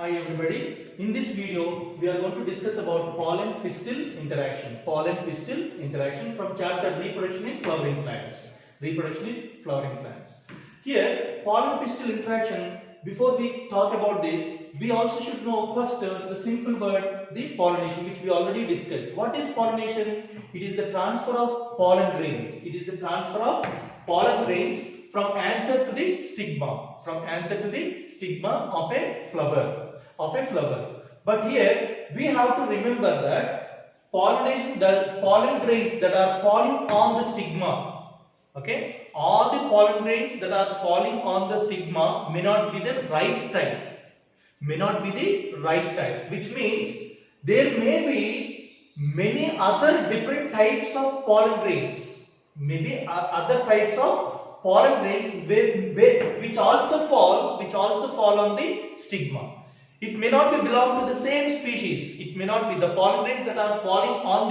Hi everybody. In this video, we are going to discuss about pollen pistil interaction. Pollen pistil interaction from chapter reproduction in flowering plants. Reproduction in flowering plants. Here, pollen pistil interaction. Before we talk about this, we also should know first the simple word, the pollination, which we already discussed. What is pollination? It is the transfer of pollen grains. It is the transfer of pollen grains from anther to the stigma. From anther to the stigma of a flower. But here we have to remember that pollination, the pollen grains that are falling on the stigma, okay, all the pollen grains that are falling on the stigma may not be the right type, which means there may be many other different types of pollen grains, other types of pollen grains which also fall on the stigma. It may not be belong to the same species. It may not be the pollen grains that are falling on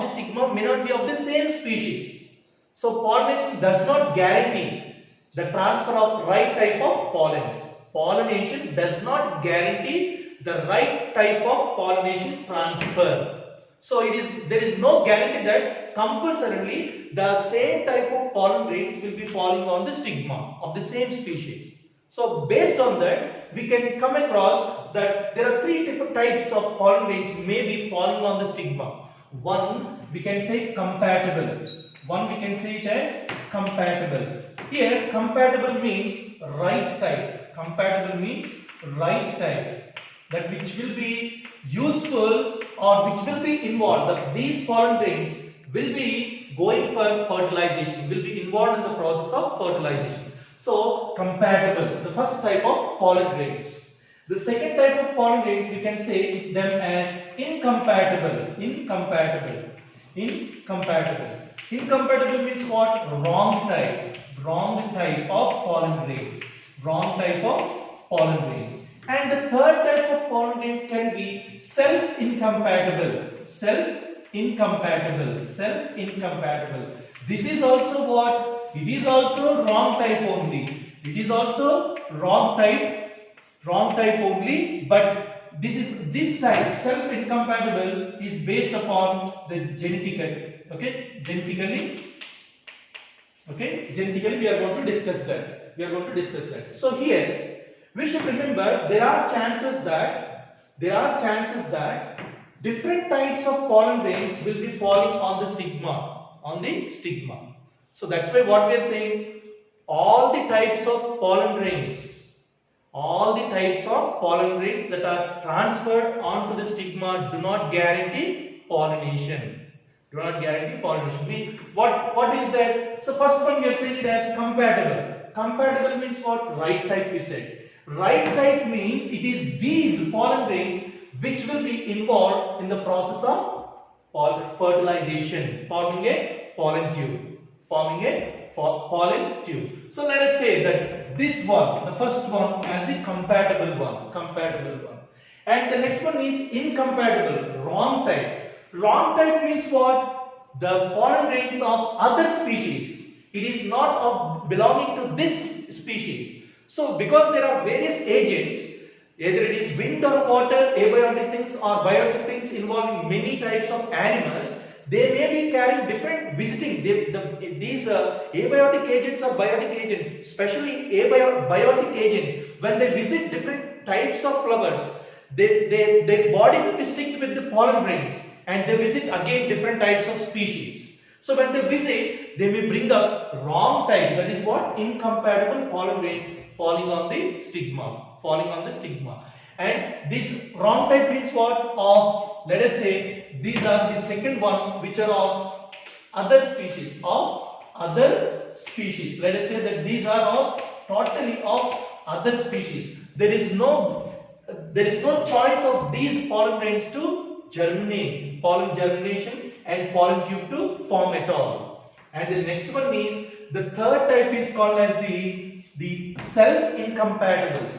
the stigma may not be of the same species. So pollination does not guarantee the transfer of right type of pollens. Pollination does not guarantee the right type of pollination transfer. So there is no guarantee that compulsorily the same type of pollen grains will be falling on the stigma of the same species. So based on that, we can come across that there are three different types of pollen grains may be falling on the stigma. One, we can say compatible. One, we can say it as compatible. Here, compatible means right type. Compatible means right type. That which will be useful or which will be involved. That these pollen grains will be going for fertilization, will be involved in the process of fertilization. So, compatible, the first type of pollen grains. The second type of pollen grains we can say them as incompatible. Incompatible means what? Wrong type of pollen grains. And the third type of pollen grains can be self-incompatible. This is also what? It is also wrong type only. Only, but this type self-incompatible is based upon the genetically we are going to discuss that. So here we should remember there are chances that different types of pollen grains will be falling on the stigma. So that's why what we are saying, all the types of pollen grains that are transferred onto the stigma do not guarantee pollination. What is that? So first one we are saying it as compatible. Compatible means what? Right type we said. Right type means it is these pollen grains which will be involved in the process of fertilization, forming a pollen tube. So let us say that this one, the first one, as the compatible one. And the next one is incompatible, wrong type. Wrong type means what? The pollen grains of other species. It is not of belonging to this species. So because there are various agents, either it is wind or water, abiotic things or biotic things involving many types of animals, they may be carrying different visiting. These abiotic agents or biotic agents, especially biotic agents, when they visit different types of flowers, their body will be sticked with the pollen grains and they visit again different types of species. So when they visit, they may bring up wrong type, that is what? Incompatible pollen grains falling on the stigma. And this wrong type means what? Of, let us say, these are the second one which are of other species. Let us say that these are totally of other species. There is no choice of these pollen grains to germinate, pollen germination and pollen tube to form at all. And the next one is, the third type is called as the self-incompatible.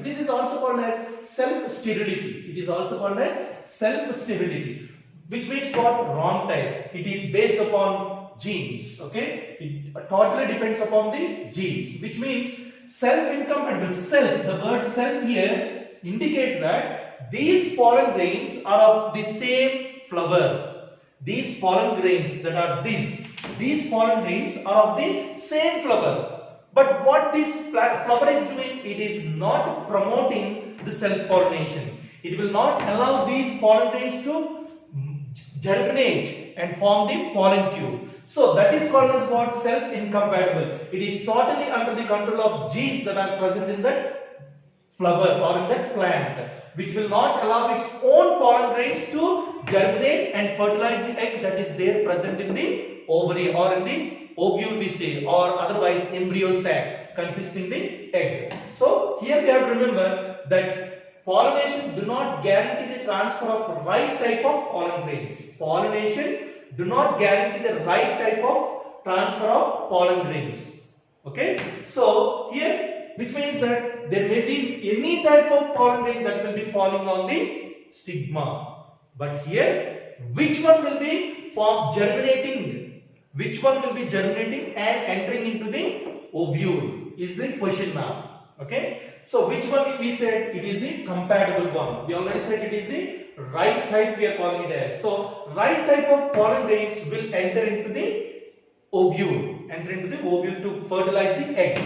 This is also called as self-sterility. Which means what? Wrong type. It is based upon genes. Okay, it totally depends upon the genes. Which means self-incompatible. Self, the word self here indicates that these pollen grains are of the same flower. These pollen grains that are these pollen grains are of the same flower. But what this flower is doing, it is not promoting the self-pollination. It will not allow these pollen grains to germinate and form the pollen tube. So that is called as what? Self-incompatible. It is totally under the control of genes that are present in that flower or in that plant, which will not allow its own pollen grains to germinate and fertilize the egg that is there present in the ovary or in the ovule we say, or otherwise embryo sac consisting the egg. So here we have to remember that pollination do not guarantee the transfer of right type of pollen grains. Pollination do not guarantee the right type of transfer of pollen grains. Okay, so here, which means that there may be any type of pollen grain that will be falling on the stigma, but here which one will be germinating? Which one will be germinating and entering into the ovule is the question now. Okay, so which one we said it is the compatible one. We already said it is the right type we are calling it as. So right type of pollen grains will enter into the ovule, to fertilize the egg.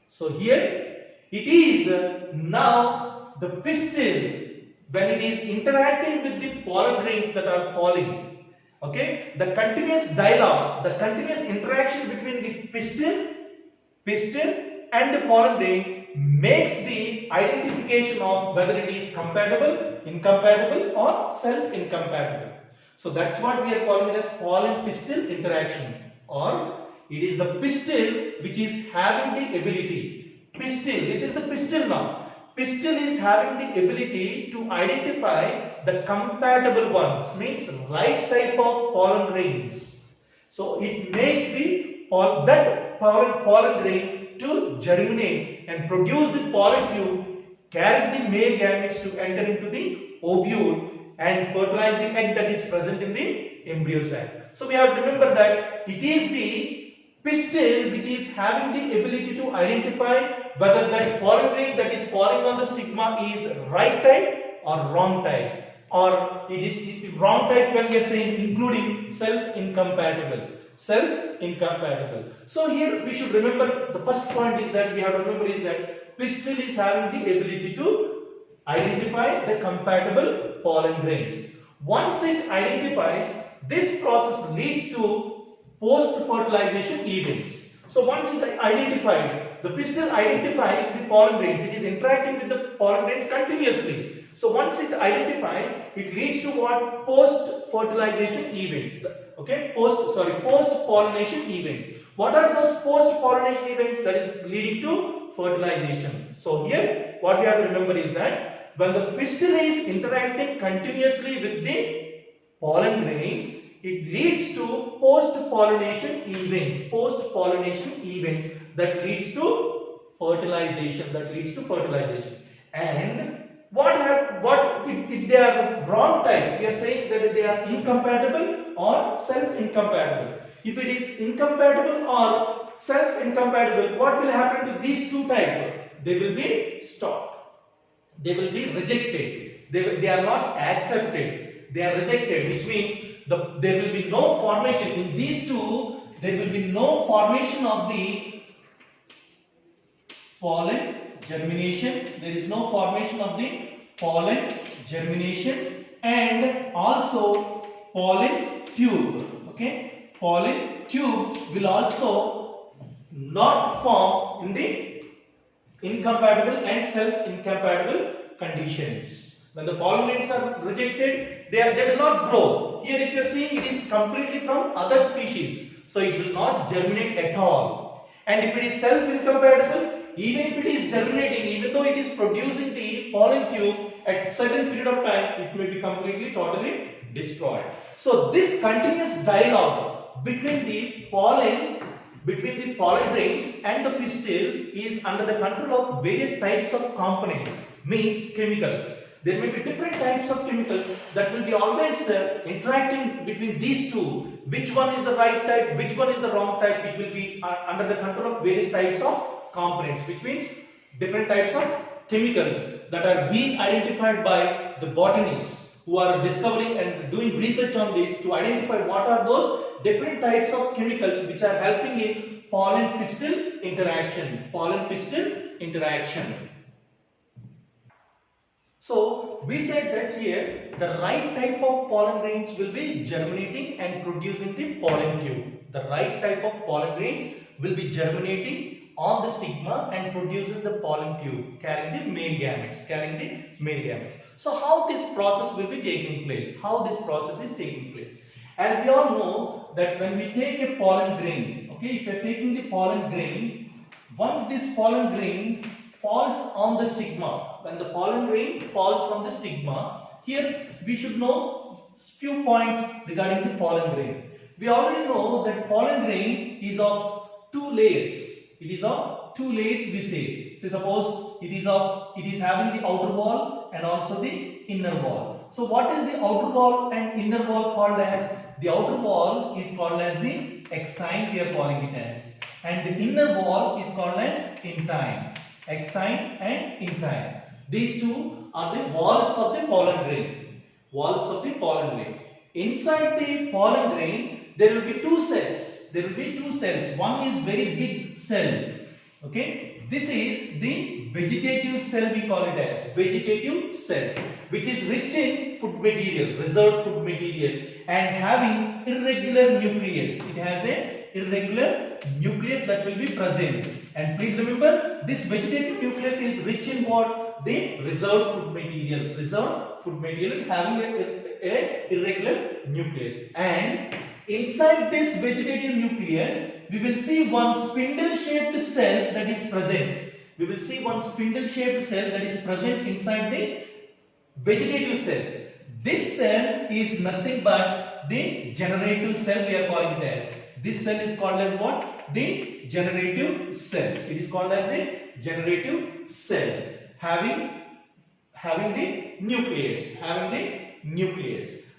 So here it is now the pistil, when it is interacting with the pollen grains that are falling. Okay, the continuous dialogue, the continuous interaction between the pistil and the pollen grain makes the identification of whether it is compatible, incompatible or self-incompatible. So that's what we are calling it as pollen-pistil interaction, or it is the pistil which is having the ability. Pistil, this is the pistil now. Pistil is having the ability to identify the compatible ones, means right type of pollen grains. So it makes the pollen grain to germinate and produce the pollen tube, carry the male gametes to enter into the ovule and fertilize the egg that is present in the embryo sac. So we have to remember that it is the pistil which is having the ability to identify whether that pollen grain that is falling on the stigma is right type or wrong type, or it is wrong type when we are saying including self-incompatible. So here we should remember, the first point is that we have to remember is that pistil is having the ability to identify the compatible pollen grains. Once it identifies, this process leads to post-fertilization events. So once it identified, the pistil identifies the pollen grains. It is interacting with the pollen grains continuously. So once it identifies, it leads to what? Post-fertilization events. Okay, post-pollination events. What are those post-pollination events? That is leading to fertilization. So here, what we have to remember is that when the pistil is interacting continuously with the pollen grains, it leads to post-pollination events. That leads to fertilization. And what if they are wrong type? We are saying that they are incompatible or self-incompatible. If it is incompatible or self-incompatible, what will happen to these two types? They will be stopped. They will be rejected. They are not accepted. They are rejected, which means there will be no formation in these two. There will be no formation of the pollen germination. There is no formation of the pollen germination and also pollen tube. Okay, pollen tube will also not form in the incompatible and self-incompatible conditions. When the pollen grains are rejected, they will not grow. Here if you are seeing, it is completely from other species, so it will not germinate at all. And if it is self-incompatible, even if it is germinating, even though it is producing the pollen tube, at certain period of time, it may be completely, totally destroyed. So this continuous dialogue between the pollen grains and the pistil is under the control of various types of components, means chemicals. There may be different types of chemicals that will be always interacting between these two. Which one is the right type, which one is the wrong type, it will be under the control of various types of components, which means different types of chemicals that are being identified by the botanists who are discovering and doing research on this to identify what are those different types of chemicals which are helping in pollen pistil interaction. Pollen pistil interaction. So we said that here the right type of pollen grains will be germinating and producing the pollen tube. The right type of pollen grains will be germinating on the stigma and produces the pollen tube carrying the male gametes. So how this process will be taking place? How this process is taking place? As we all know that when we take a pollen grain, okay, if you are taking the pollen grain, once this pollen grain falls on the stigma, when the pollen grain falls on the stigma, here we should know few points regarding the pollen grain. We already know that pollen grain is of two layers. It is of two layers, we say. So suppose it is having the outer wall and also the inner wall. So what is the outer wall and inner wall called as? The outer wall is called as the exine, we are calling it as, and the inner wall is called as intine. Exine and intine. These two are the walls of the pollen grain. Walls of the pollen grain. Inside the pollen grain, there will be two cells. There will be two cells. One is very big cell. Okay. This is the vegetative cell, we call it as vegetative cell, which is rich in food material, reserved food material, and having irregular nucleus. It has a irregular nucleus that will be present. And please remember, this vegetative nucleus is rich in what? The reserved food material. Reserved food material having a irregular nucleus. And inside this vegetative nucleus, we will see one spindle-shaped cell that is present. We will see one spindle-shaped cell that is present inside the vegetative cell. This cell is nothing but the generative cell, we are calling it as. This cell is called as what? The generative cell. It is called as the generative cell, having the nucleus.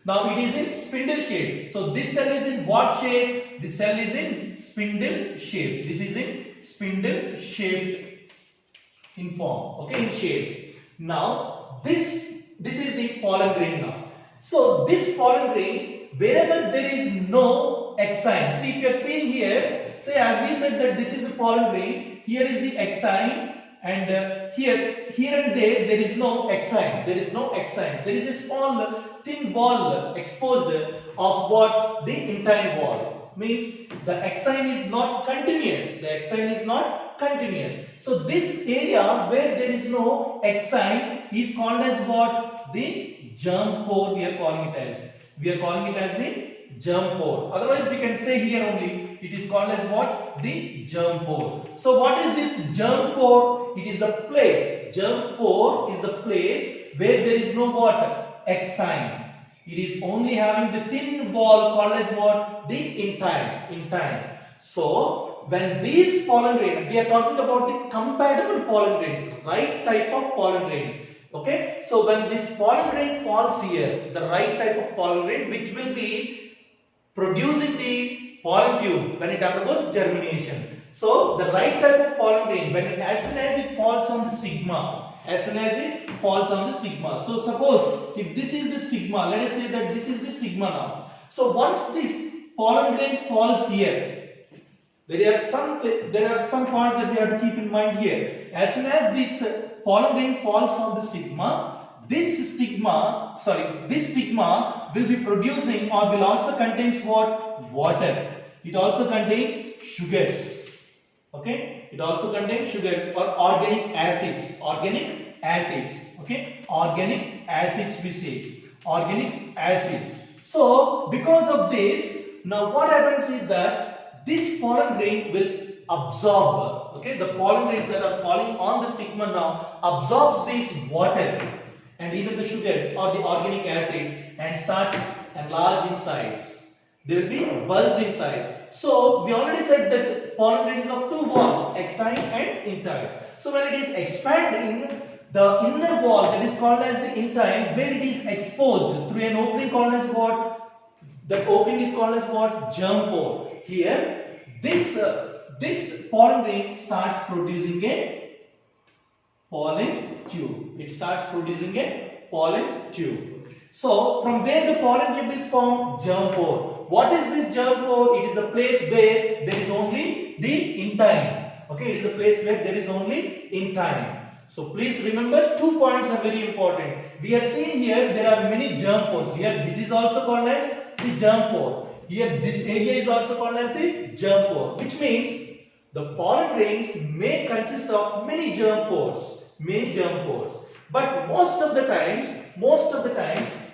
Now it is in spindle shape. So this cell is in what shape? This cell is in spindle shape. This is in spindle shaped in form. Okay, in shape. Now this is the pollen grain now. So this pollen grain, wherever there is no exine. See, if you are seeing here, so as we said that this is the pollen grain, here is the exine, and here and there is no exine. There is a small thin wall exposed of what? The intine wall. Means the exine is not continuous. So this area where there is no exine is called as what? The germ pore, we are calling it as. The germ pore. Otherwise we can say here only it is called as what? The germ pore. So what is this germ pore? It is the place. Germ pore is the place where there is no what? Exine. It is only having the thin wall called as what? The intine. So when these pollen grains, we are talking about the compatible pollen grains, right type of pollen grains. Okay, so when this pollen grain falls here, the right type of pollen grain which will be producing the pollen tube when it undergoes germination. So the right type of pollen grain, as soon as it falls on the stigma, so suppose if this is the stigma, let us say that this is the stigma now. So once this pollen grain falls here, there are some points that we have to keep in mind here. As soon as this pollen grain falls on the stigma, this stigma will be producing or will also contains what? Water. It also contains sugars. Okay, it also contains sugars or organic acids. Okay, organic acids we say. Organic acids. So because of this, now what happens is that this pollen grain will absorb. Okay, the pollen grains that are falling on the stigma now absorbs this water and even the sugars or the organic acids and starts enlarge in size. They will be bulged in size. So we already said that pollen grain is of two walls, exine and intine. So when it is expanding, the inner wall that is called as the intine, where it is exposed through an opening called as what? That opening is called as what? Germ pore. Here, this this pollen grain starts producing a pollen tube. It starts producing a pollen tube. So from where the pollen tube is formed? Germ pore. What is this germ pore? It is the place where there is only the intine. Okay, it is the place where there is only intine. So please remember, 2 points are very important. We are seeing here there are many germ pores. Here this is also called as the germ pore. Here this area is also called as the germ pore, which means the pollen grains may consist of many germ pores. Many germ pores. But most of the times,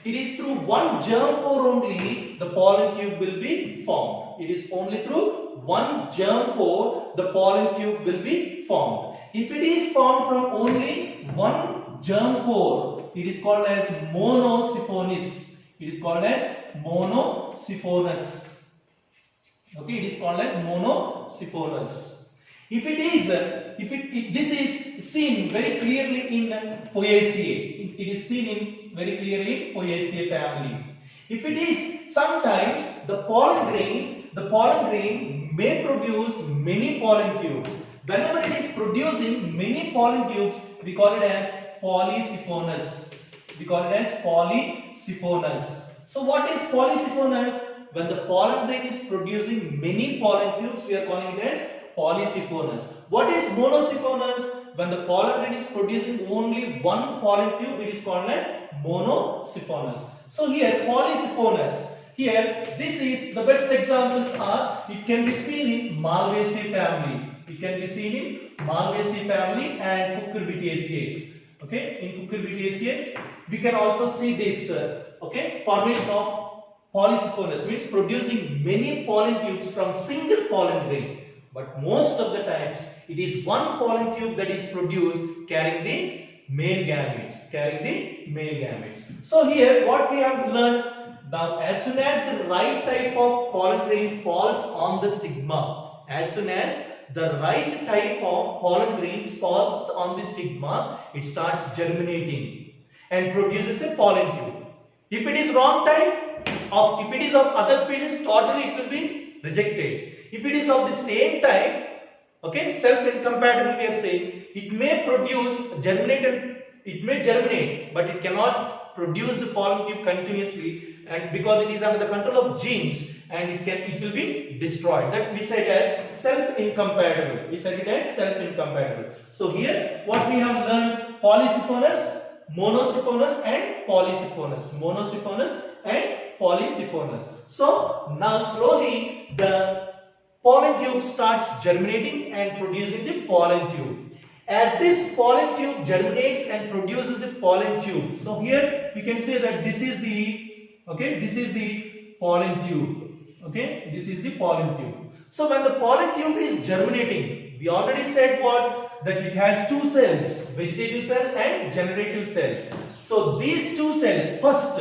it is through one germ pore only the pollen tube will be formed. It is only through one germ pore the pollen tube will be formed. If it is formed from only one germ pore, it is called as monosiphonous. It is called as monosiphonous. Okay, it is called as monosiphonous. If it is, this is seen very clearly in Poaceae. It is seen in very clearly in Poaceae family. If it is, sometimes the pollen grain may produce many pollen tubes. Whenever it is producing many pollen tubes, we call it as polysiphonous. We call it as polysiphonous. So what is polysiphonous? When the pollen grain is producing many pollen tubes, we are calling it as polysiphonous. What is monosiphonous? When the pollen grain is producing only one pollen tube, it is called as monosiphonous. So here polysiphonous. Here this is the best examples are, it can be seen in Malvaceae family. It can be seen in Malvaceae family and Cucurbitaceae. Okay, in Cucurbitaceae we can also see this formation of polysiphonous, means producing many pollen tubes from single pollen grain. But most of the times it is one pollen tube that is produced carrying the male gametes. So here what we have learned, now as soon as the right type of pollen grain falls on the stigma, it starts germinating and produces a pollen tube. If it is wrong type, if it is of other species, totally it will be rejected. If it is of the same type, okay, self-incompatible we are saying, it may germinate, but it cannot produce the pollen tube continuously, and because it is under the control of genes, and it will be destroyed. That we said as self-incompatible. So here what we have learned: polysiphonous, monosiphonous and polysiphonous. So now slowly the pollen tube starts germinating and producing the pollen tube. As this pollen tube germinates and produces the pollen tube, so here we can say that this is the pollen tube. Okay, this is the pollen tube. So when the pollen tube is germinating, we already said that it has two cells, vegetative cell and generative cell. So these two cells, first,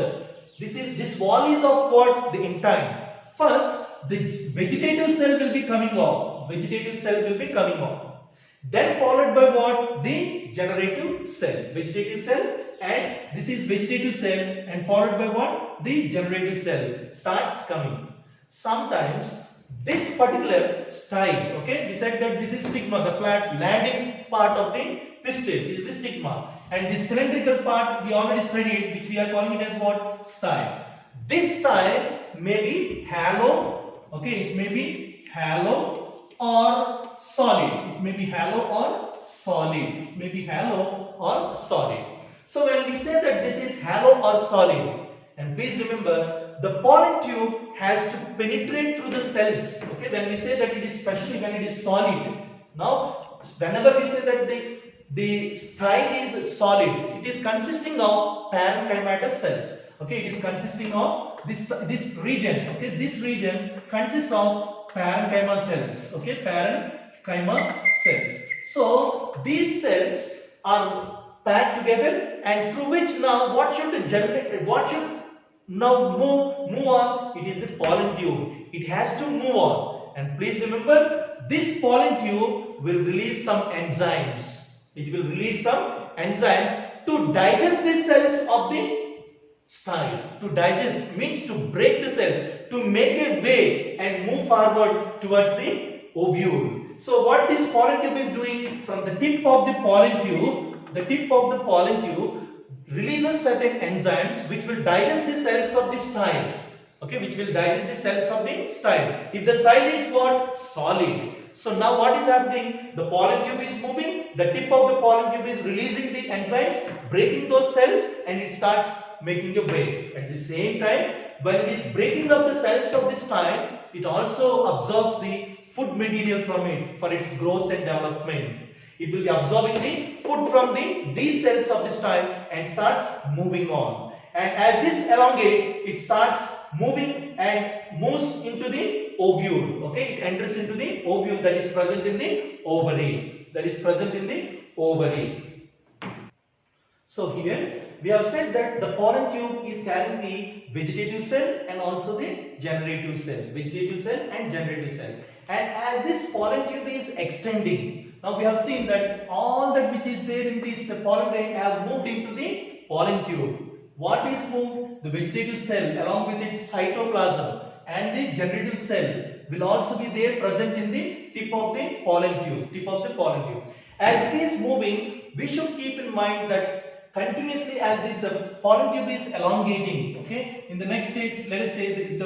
this wall is of what? The intine. First, the vegetative cell will be coming off. Then followed by what? The generative cell. And this is vegetative cell, and followed by what? The generative cell starts coming. Sometimes this particular style, okay, we said that this is stigma, the flat landing part of the pistil is the stigma, and the cylindrical part we already studied, which we are calling it as what? Style. This style may be hollow, okay, it may be hollow or solid. So when we say that this is hollow or solid, and please remember, the pollen tube has to penetrate through the cells. Okay, when we say that it is, especially when it is solid. Now, whenever we say that the style is solid, it is consisting of parenchymatous cells. Okay, it is consisting of this region. Okay, this region consists of parenchyma cells. Okay, parenchyma cells. So these cells are packed together, and through which now what should generate? What should now move on? It is the pollen tube. It has to move on, and please remember, this pollen tube will release some enzymes. It will release some enzymes to digest the cells of the style. To digest means to break the cells, to make a way and move forward towards the ovule. So what this pollen tube is doing, from the tip of the pollen tube, the tip of the pollen tube releases certain enzymes which will digest the cells of the style. Okay, which will digest the cells of the style. If the style is what? Solid. So now what is happening? The pollen tube is moving, the tip of the pollen tube is releasing the enzymes, breaking those cells, and it starts making a way. At the same time, when it is breaking up the cells of the style, it also absorbs the food material from it for its growth and development. It will be absorbing the food from these cells of the style and starts moving on. And as this elongates, it starts moving and moves into the ovule. Okay, it enters into the ovule that is present in the ovary. That is present in the ovary. So here we have said that the pollen tube is carrying the vegetative cell and also the generative cell. Vegetative cell and generative cell. And as this pollen tube is extending, now we have seen that all that which is there in this pollen grain have moved into the pollen tube. What is moved? The vegetative cell along with its cytoplasm and the generative cell will also be there present in the tip of the pollen tube. Tip of the pollen tube. As it is moving, we should keep in mind that continuously as this pollen tube is elongating. Okay. In the next stage, let us say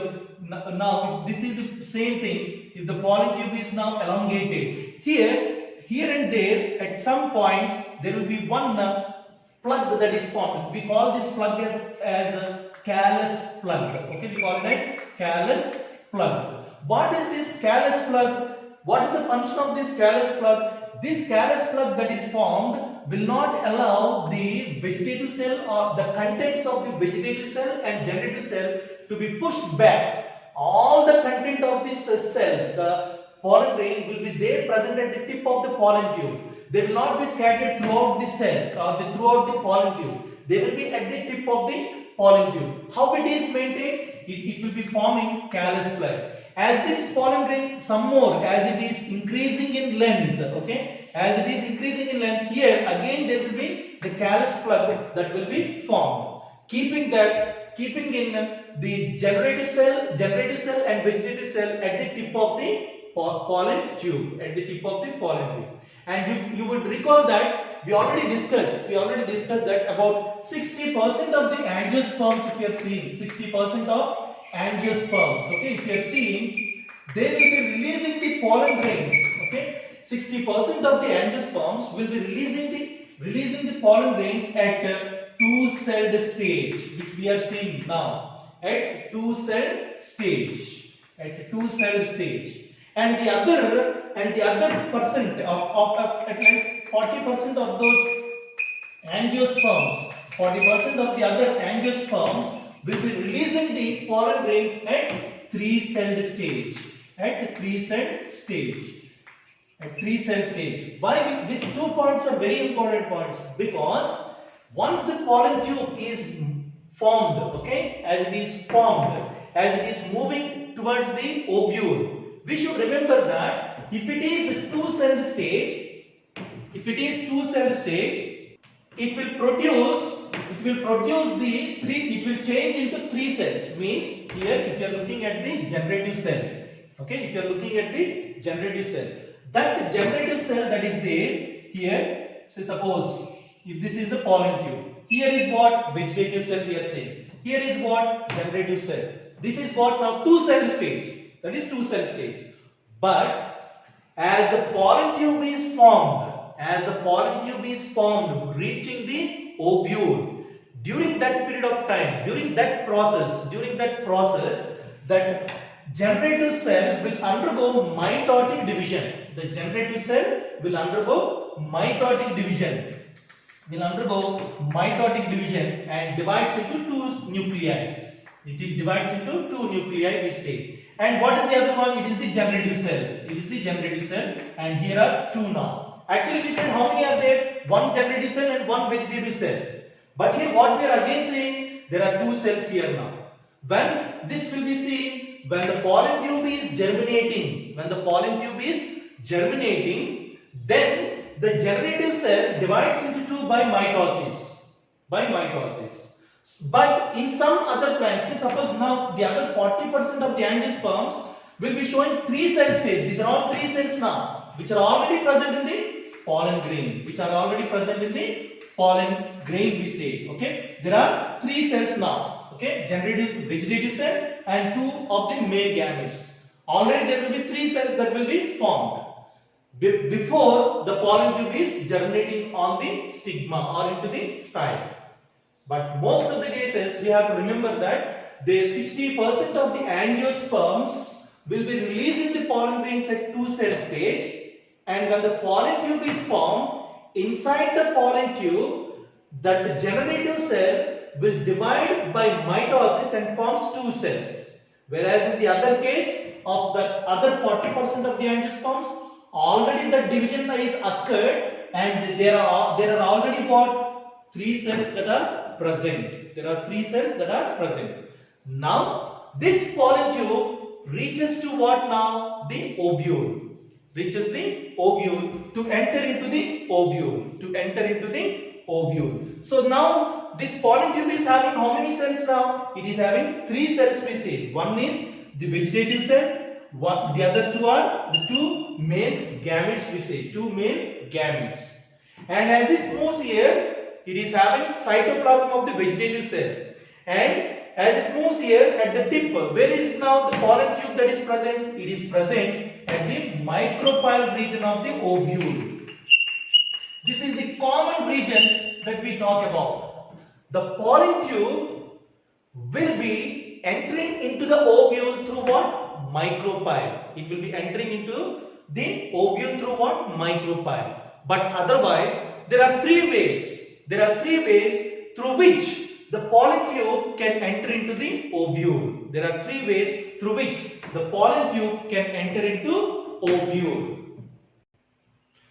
now if this is the same thing. If the pollen tube is now elongated, here and there at some points there will be one plug that is formed. We call this plug as a callus plug. Okay, we call it as callus plug. What is this callus plug? What is the function of this callus plug? This callus plug that is formed will not allow the vegetative cell or the contents of the vegetative cell and generative cell to be pushed back. All the content of this cell, the pollen grain, will be there present at the tip of the pollen tube. They will not be scattered throughout the cell or throughout the pollen tube. They will be at the tip of the pollen tube. How it is maintained? It will be forming callus plug. As this pollen grain, some more, as it is increasing in length, okay, as it is increasing in length, here again there will be the callus plug that will be formed. Keeping in the generative cell and vegetative cell at the tip of the pollen tube, at the tip of the pollen tube. And you would recall that we already discussed that about 60% of the angiosperms, if you are seeing 60% of angiosperms, okay, if you are seeing, they will be releasing the pollen grains, okay, 60% of the angiosperms will be releasing the pollen grains at two-celled stage, which we are seeing now at two-celled stage, and the other percent of at least 40% of those angiosperms, 40% of the other angiosperms will be releasing the pollen grains at three-celled stage. Why? These 2 points are very important points, because once the pollen tube is formed, okay, as it is moving towards the ovule, we should remember that if it is two-celled stage, it will change into 3 cells. Means here, if you are looking at the generative cell, okay, that generative cell that is there here, say suppose if this is the pollen tube, here is what vegetative cell we are saying, here is what generative cell, this is what now two-cell stage. That is two-cell stage. But as the pollen tube is formed, reaching the ovule, during that period of time, during that process, that generative cell will undergo mitotic division. The generative cell will undergo mitotic division. And divides into 2 nuclei. It divides into 2 nuclei, we say. And what is the other one? It is the generative cell. And here are 2 now. Actually, we said how many are there? 1 generative cell and 1 vegetative cell. But here what we are again saying, there are 2 cells here now. When this will be seen, when the pollen tube is germinating, then the generative cell divides into 2 by mitosis. But in some other plants, say suppose now the other 40% of the angiosperms will be showing 3-cell stage. These are all 3 cells now. which are already present in the pollen grain, which are already present in the pollen grain, we say. Okay, there are 3 cells now. Okay, generative vegetative cell and 2 of the male gametes. Already there will be 3 cells that will be formed before the pollen tube is germinating on the stigma or into the style. But most of the cases we have to remember that the 60% of the angiosperms will be released in the pollen grains at 2 cell stage, and when the pollen tube is formed, inside the pollen tube, that generative cell will divide by mitosis and forms 2 cells. Whereas in the other case of the other 40% of the angiosperms, already the division is occurred and there are already what 3 cells that are present. There are 3 cells that are present. Now this pollen tube reaches to what now? The ovule. Reaches the ovule to enter into the ovule. To enter into the ovule. So now this pollen tube is having how many cells now? It is having 3 cells, we say. One is the vegetative cell. The other 2 are the 2 male gametes, we say. 2 male gametes. And as it moves here, it is having cytoplasm of the vegetative cell. And as it moves here at the tip, where is now the pollen tube that is present? It is present at the micropyle region of the ovule. This is the common region that we talk about. The pollen tube will be entering into the ovule through what? Micropyle. It will be entering into the ovule through what? Micropyle. But otherwise, there are 3 ways. There are 3 ways through which the pollen tube can enter into the ovule. There are 3 ways through which the pollen tube can enter into ovule.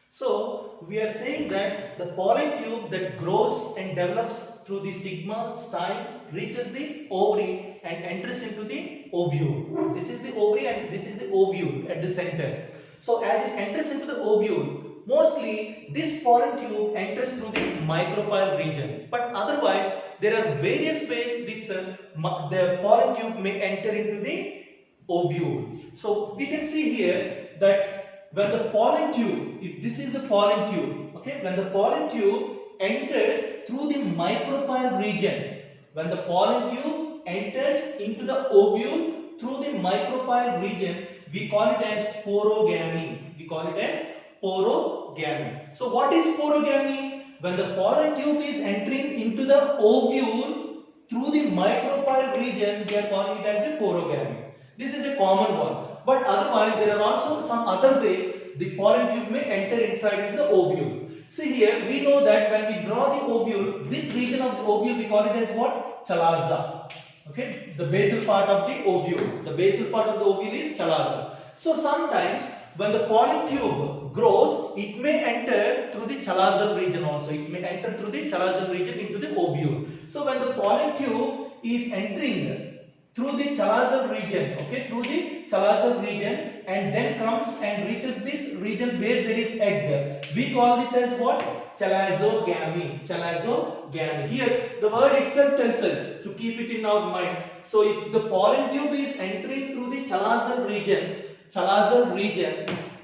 So we are saying that the pollen tube that grows and develops through the stigma, style, reaches the ovary and enters into the ovule. This is the ovary and this is the ovule at the center. So as it enters into the ovule, mostly this pollen tube enters through the micropyle region. But otherwise, there are various ways the pollen tube may enter into the ovule. So we can see here that when the pollen tube, if this is the pollen tube, okay, when the pollen tube enters through the micropyle region, when the pollen tube enters into the ovule through the micropyle region, we call it as porogamy. We call it as porogamy. So what is porogamy? When the pollen tube is entering into the ovule through the micropyle region, we are calling it as the porogamy. This is a common one. But otherwise, there are also some other ways the pollen tube may enter inside into the ovule. See here, we know that when we draw the ovule, this region of the ovule, we call it as what? Chalaza. Okay, the basal part of the ovule. The basal part of the ovule is chalaza. So sometimes when the pollen tube grows, it may enter through the chalaza region also. It may enter through the chalaza region into the ovule. So when the pollen tube is entering through the chalaza region, okay, through the chalaza region, and then comes and reaches this region where there is egg, we call this as what? Chalazogamy. Chalazogamy. Here the word itself tells us to keep it in our mind. So if the pollen tube is entering through the chalaza region,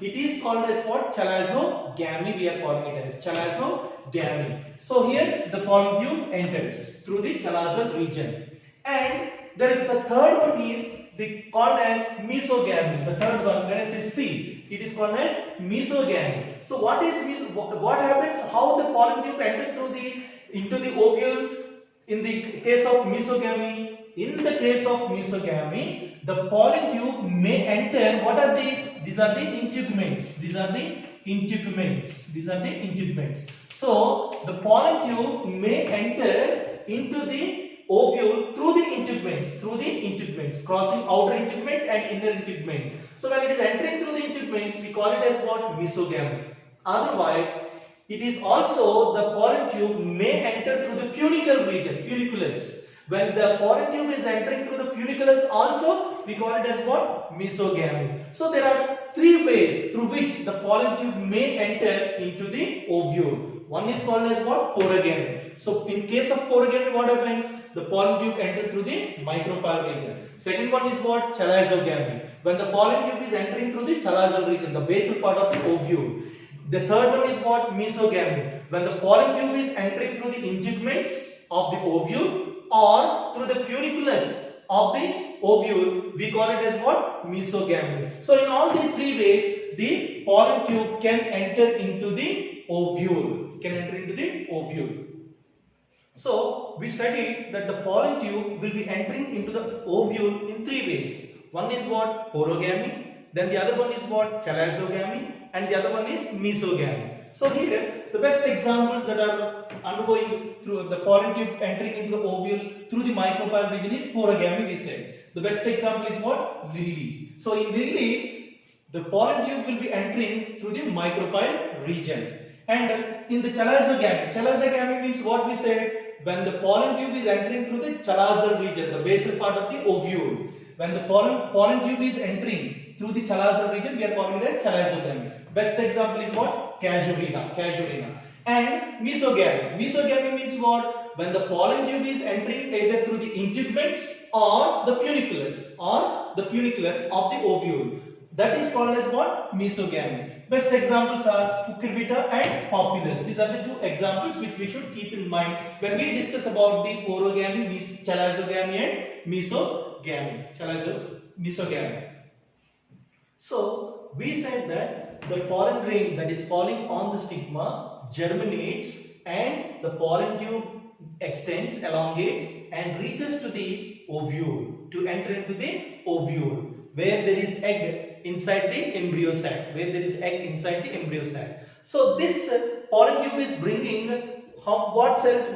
it is called as what? Chalazogamy. We are calling it as chalazogamy. So here the pollen tube enters through the chalaza region. And the third one is called as mesogamy. The third one, let us say C. It is called as mesogamy. So what happens? How the pollen tube enters into the ovule in the case of mesogamy? In the case of mesogamy, the pollen tube may enter. What are these? These are the integuments. These are the integuments. So the pollen tube may enter into the ovule through the integuments, crossing outer integument and inner integument. So when it is entering through the integuments, we call it as what? Mesogamy. Otherwise, it is also the pollen tube may enter through the funicle region, funiculus. When the pollen tube is entering through the funiculus also, we call it as what? Mesogamy. So there are 3 ways through which the pollen tube may enter into the ovule. One is called as what? Porogamy. So in case of porogamy, what happens? The pollen tube enters through the micropyle region. Second one is what? Chalazogamy. when the pollen tube is entering through the chalazal region, the basal part of the ovule. The third one is what? Mesogamy, when the pollen tube is entering through the integuments of the ovule or through the funiculus of the ovule, we call it as what? Mesogamy. So in all these three ways, the pollen tube can enter into the ovule. So we studied that the pollen tube will be entering into the ovule in three ways. One is what? Porogamy. Then the other one is what? Chalazogamy. And the other one is mesogamy. So here the best examples that are undergoing through the pollen tube entering into the ovule through the micropyle region is porogamy, we said. The best example is what? Lily. So in lily, the pollen tube will be entering through the micropyle region. And in the chalazogamy means what we said? When the pollen tube is entering through the chalazal region, the basal part of the ovule. When the pollen tube is entering through the chalazal region, we are calling it as chalazogamy. Best example is what? Casuarina. And mesogamy. Mesogamy means what? When the pollen tube is entering either through the integuments or the funiculus of the ovule. That is called as what? Mesogamy. Best examples are cucurbita and populus. These are the two examples which we should keep in mind when we discuss about the porogamy, chalazogamy and mesogamy. So we said that the pollen grain that is falling on the stigma germinates and the pollen tube extends, elongates and reaches to the ovule, to enter into the ovule where there is egg inside the embryo sac, So this pollen tube is bringing what cells?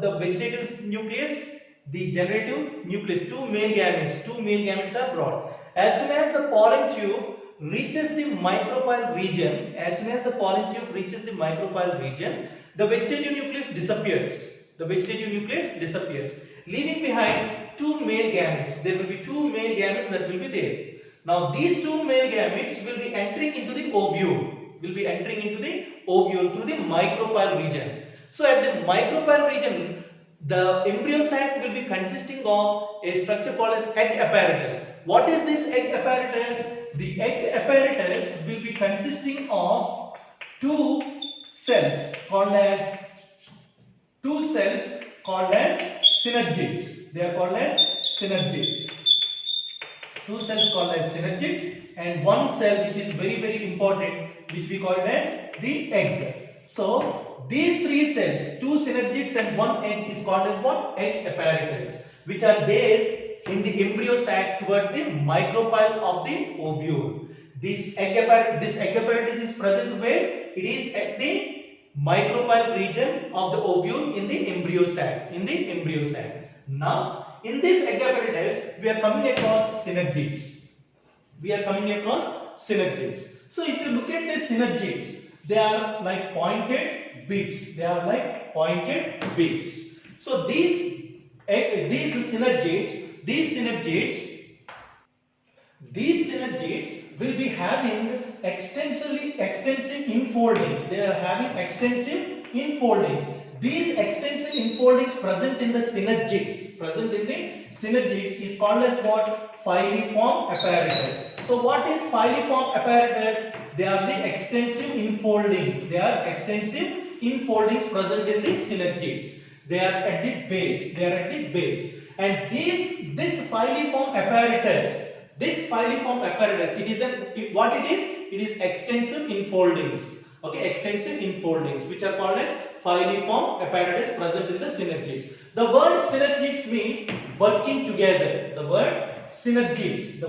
The vegetative nucleus, the generative nucleus. Two male gametes are brought. As soon as the pollen tube reaches the micropyle region, the vegetative nucleus disappears. Leaving behind two male gametes. There will be two male gametes that will be there. Now these two male gametes will be entering into the ovule. Through the micropyle region. So at the micropyle region, the embryo sac will be consisting of a structure called as egg apparatus. What is this egg apparatus? The egg apparatus will be consisting of two cells called as synergids. They are called as synergids. Two cells called as synergids and one cell which is very, very important, which we call it as the egg. So these three cells, two synergids and one egg, is called as what? Egg apparatus, which are there in the embryo sac towards the micropyle of the ovule. This egg apparatus is present where? It is at the micropyle region of the ovule in the embryo sac. Now in this egg apparatus, we are coming across synergids. So if you look at the synergids, they are like pointed beaks. So these synergids will be having extensive infoldings. They are having extensive infoldings. These extensive infoldings present in the synergids is called as what? Filiform apparatus. So what is filiform apparatus? They are the extensive infoldings. Present in the synergids. They are at the base. And this filiform apparatus, it is extensive infoldings. Okay, extensive infoldings, which are called as filiform apparatus present in the synergids. The word synergids means working together. The word synergids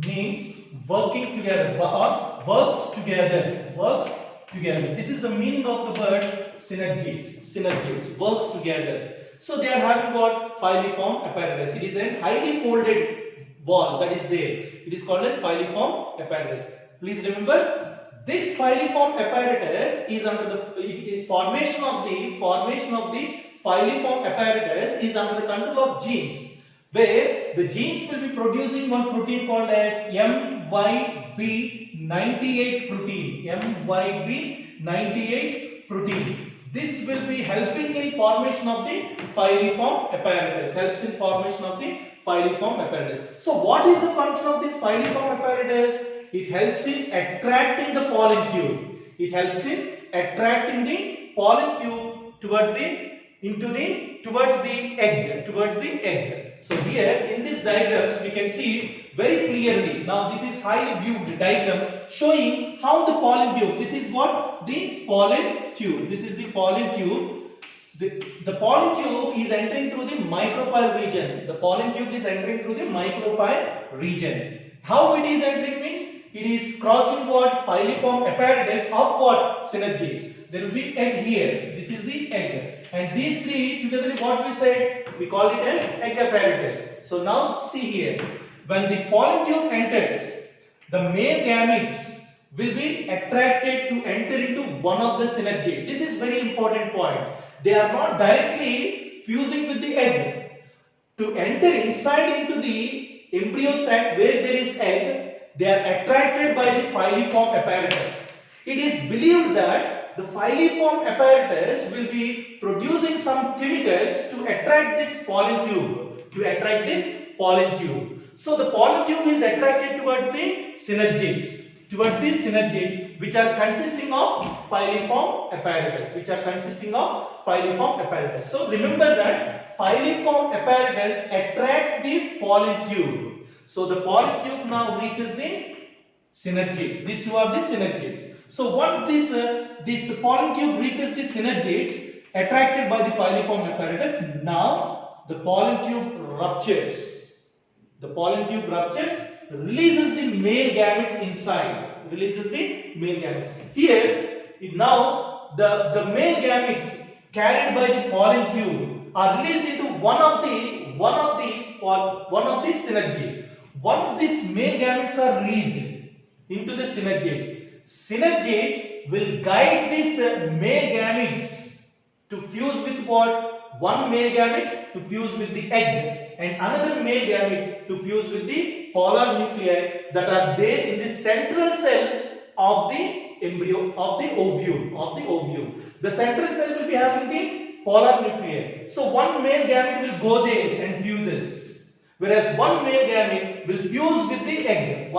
means working together or works together. This is the meaning of the word synergids, works together. So they are having what? Filiform apparatus. It is a highly folded wall that is there. It is called as filiform apparatus. Please remember, this filiform apparatus is under the formation of the filiform apparatus is under the control of genes, where the genes will be producing one protein called as MYB98 protein. This will be helping in formation of the filiform apparatus. Helps in formation of the filiform apparatus. So what is the function of this filiform apparatus? It helps in attracting the pollen tube. It helps in attracting the pollen tube towards the egg. So here in this diagrams we can see very clearly. Now this is highly viewed diagram showing how the pollen tube. This is what the pollen tube. This is the pollen tube. The pollen tube is entering through the micropyle region. The pollen tube is entering through the micropyle region. How it is entering means it is crossing what? Filiform apparatus of what? Synergids. There will be egg here. This is the egg. And these three together, what we said? We call it as egg apparatus. So now see here. When the pollen tube enters, the male gametes will be attracted to enter into one of the synergids. This is very important point. They are not directly fusing with the egg. To enter inside into the embryo sac where there is egg, they are attracted by the filiform apparatus. It is believed that the filiform apparatus will be producing some chemicals to attract this pollen tube. So the pollen tube is attracted towards the synergids. Which are consisting of filiform apparatus. So remember that filiform apparatus attracts the pollen tube. So the pollen tube now reaches the synergids. These two are the synergids. So once this pollen tube reaches the synergids attracted by the filiform apparatus, now the pollen tube ruptures. Releases the male gametes inside. Here, now the male gametes carried by the pollen tube are released into one of the synergids. Once these male gametes are released into the synergids will guide these male gametes to fuse with what? One male gamete to fuse with the egg and another male gamete to fuse with the polar nuclei that are there in the central cell of the embryo, of the ovule. The central cell will be having the polar nuclei. So one male gamete will go there and fuses, whereas one male gamete will fuse with the egg.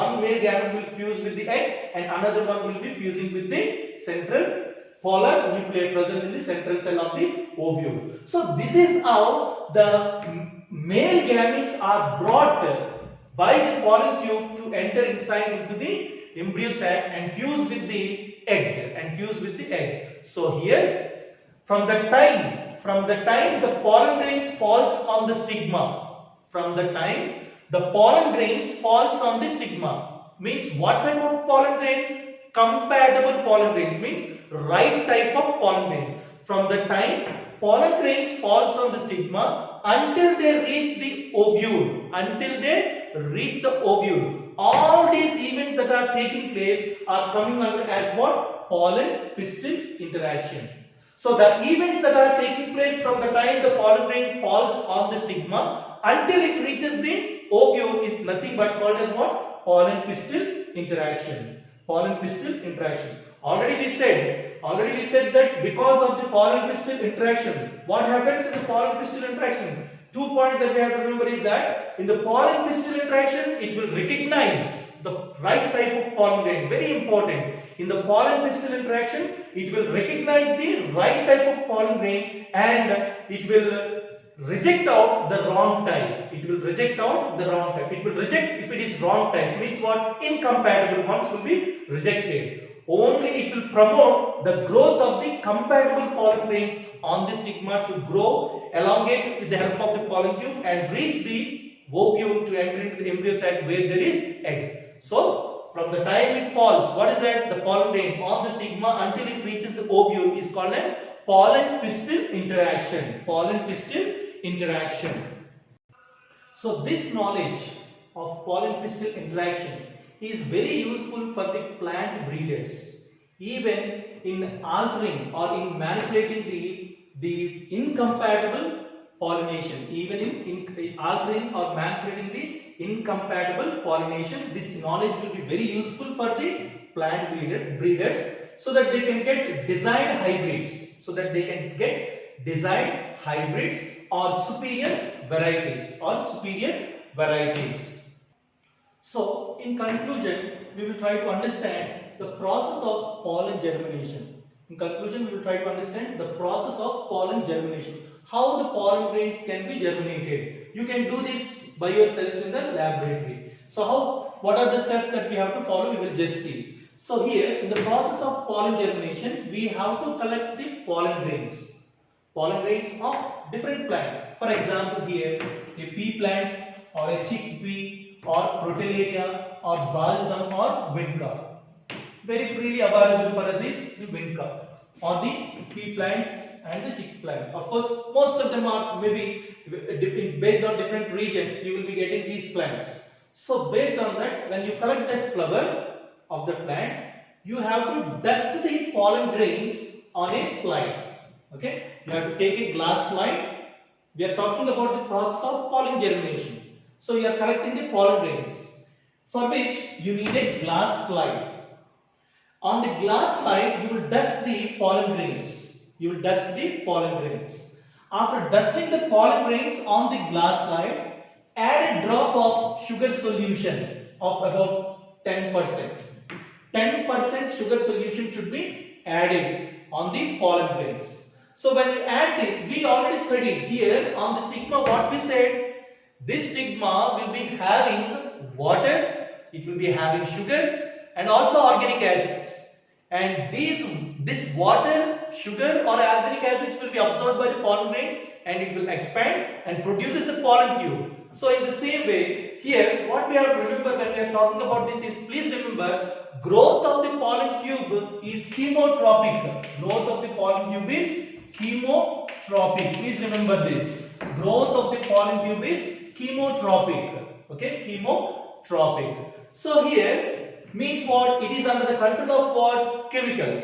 And another one will be fusing with the central polar nuclei present in the central cell of the ovule. So this is how the male gametes are brought by the pollen tube to enter inside into the embryo sac and fuse with the egg. So here, from the time the pollen grains falls on the stigma, means what type of pollen grains? Compatible pollen grains, means right type of pollen grains. From the time pollen grains falls on the stigma until they reach the ovule, all these events that are taking place are coming under as what? Pollen pistil interaction. So the events that are taking place from the time the pollen grain falls on the stigma until it reaches the ovule is nothing but called as what? Pollen pistil interaction. Already we said that because of the pollen pistil interaction, what happens in the pollen pistil interaction? 2 points that we have to remember is that in the pollen pistil interaction, it will recognize the right type of pollen grain. Very important. In the pollen pistil interaction, it will recognize the right type of pollen grain and it will reject out the wrong type. It will reject if it is wrong type. Means what? Incompatible ones will be rejected. Only it will promote the growth of the compatible pollen grains on the stigma to grow, elongate with the help of the pollen tube and reach the ovule to enter into the embryo sac where there is egg. So from the time it falls, what is that? The pollen grain on the stigma until it reaches the ovule is called as pollen pistil interaction. So this knowledge of pollen pistil interaction is very useful for the plant breeders, even in altering or in manipulating the incompatible pollination, even in altering or manipulating the incompatible pollination. This knowledge will be very useful for the plant breeders so that they can get desired hybrids, or superior varieties. So, in conclusion, we will try to understand the process of pollen germination. How the pollen grains can be germinated. You can do this by yourselves in the laboratory. So, what are the steps that we have to follow? We will just see. So, here in the process of pollen germination, we have to collect the pollen grains of different plants. For example, here a pea plant or a chickpea or Crotalaria or balsam or vinca. Very freely available for us is the vinca or the pea plant and the chick plant. Of course, most of them are maybe based on different regions. You will be getting these plants. So, based on that, when you collect that flower of the plant, you have to dust the pollen grains on a slide. Okay, you have to take a glass slide. We are talking about the process of pollen germination. So, you are collecting the pollen grains, for which you need a glass slide. On the glass slide, you will dust the pollen grains. After dusting the pollen grains on the glass slide, add a drop of sugar solution of about 10%. 10% sugar solution should be added on the pollen grains. So when you add this, we already studied here on the stigma what we said. This stigma will be having water, it will be having sugars and also organic acids. And this water, sugar or organic acids will be absorbed by the pollen grains and it will expand and produces a pollen tube. So in the same way, here what we have to remember when we are talking about this is, please remember, growth of the pollen tube is chemotropic. Please remember this. Growth of the pollen tube is chemotropic. Okay, chemotropic. So here means what? It is under the control of what? Chemicals.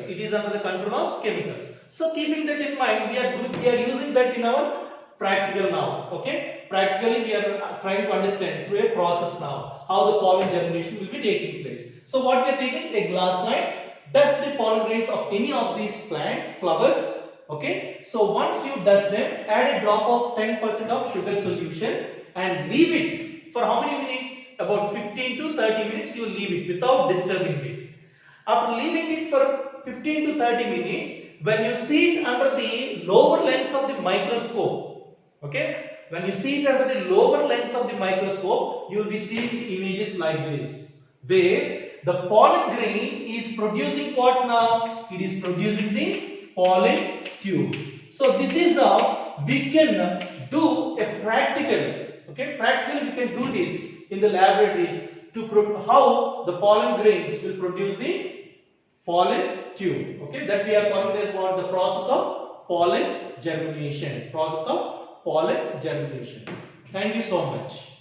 So keeping that in mind, we are using that in our practical now. Okay, practically we are trying to understand through a process now how the pollen germination will be taking place. So what we are taking, a glass slide, dust the pollen grains of any of these plant flowers. Okay, so once you dust them, add a drop of 10% of sugar solution and leave it for how many minutes? About 15 to 30 minutes you leave it without disturbing it. After leaving it for 15 to 30 minutes, when you see it under the lower lens of the microscope, okay, when you see it under the lower lens of the microscope, you will be seeing the images like this, where the pollen grain is producing what now? It is producing the pollen tube. So this is how we can do a practical. Okay, practically we can do this in the laboratories to how the pollen grains will produce the pollen tube. Okay, that we are calling as what? The process of pollen germination. Thank you so much.